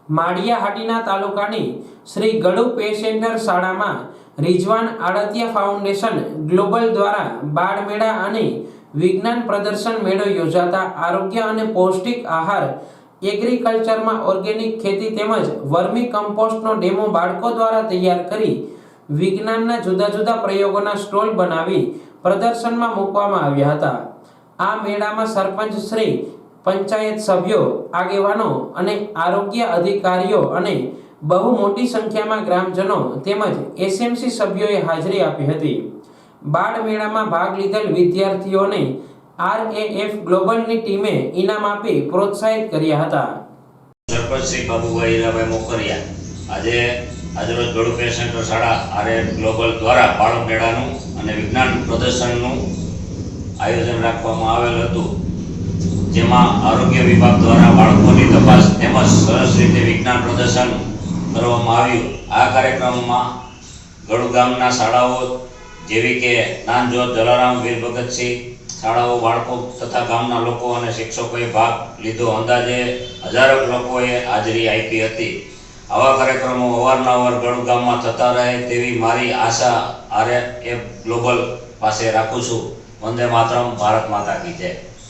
માળિયાહાટીના તાલુકાની Shri ગળુ pay centre શાળામાં Rizwan આડતિયા foundation global દ્વારા બાળમેળા અને વિજ્ઞાન પ્રદર્શન મેળો યોજાતા આરોગ્ય અને પૌષ્ટિક આહાર, એગ્રીકલ્ચરમાં ઓર્ગેનિક ખેતી તેમજ વર્મી કમ્પોસ્ટનો ડેમો બાળકો દ્વારા તૈયાર કરી વિજ્ઞાનના જુદા જુદા પ્રયોગોના સ્ટોલ બનાવી પ્રદર્શનમાં મૂકવામાં આવ્યા હતા। આ મેળામાં સરપંચ શ્રી, પંચાયત સભ્યો, આગેવાનો અને આરોગ્ય અધિકારીઓ અને બહુ મોટી સંખ્યામાં ગ્રામજનો તેમજ એસએમસી સભ્યોએ હાજરી આપી હતી। બાળ મેળામાં ભાગ લીધેલ વિદ્યાર્થીઓને આરએએફ ગ્લોબલની ટીમે ઇનામ આપી પ્રોત્સાહિત કર્યા હતા। સરપંચ શ્રી બાબુભાઈ હીરાભાઈ મોકરિયા આજરોજ ગળુ પે સેન્ટર શાળા આરએએફ ગ્લોબલ દ્વારા બાળ મેળાનું અને વિજ્ઞાન પ્રદર્શનનું આયોજન રાખવામાં આવેલ હતું, જેમાં આરોગ્ય વિભાગ દ્વારા બાળકોની તપાસ તેમજ સરસ રીતે વિજ્ઞાન પ્રદર્શન કરવામાં આવ્યું। આ કાર્યક્રમમાં ગળુ ગામના શાળાઓ જેવી કે નાનજોત, જલારામ, વીર ભગતસિંહ શાળાઓ, બાળકો તથા ગામના લોકો અને શિક્ષકોએ ભાગ લીધો। અંદાજે હજારો લોકોએ હાજરી આપી હતી। આવા કાર્યક્રમો અવારનવાર ગળુ ગામમાં થતા રહે તેવી મારી આશા આરએએફ ગ્લોબલ પાસે રાખું છું। વંદે માતરમ, ભારત માતા કી જય।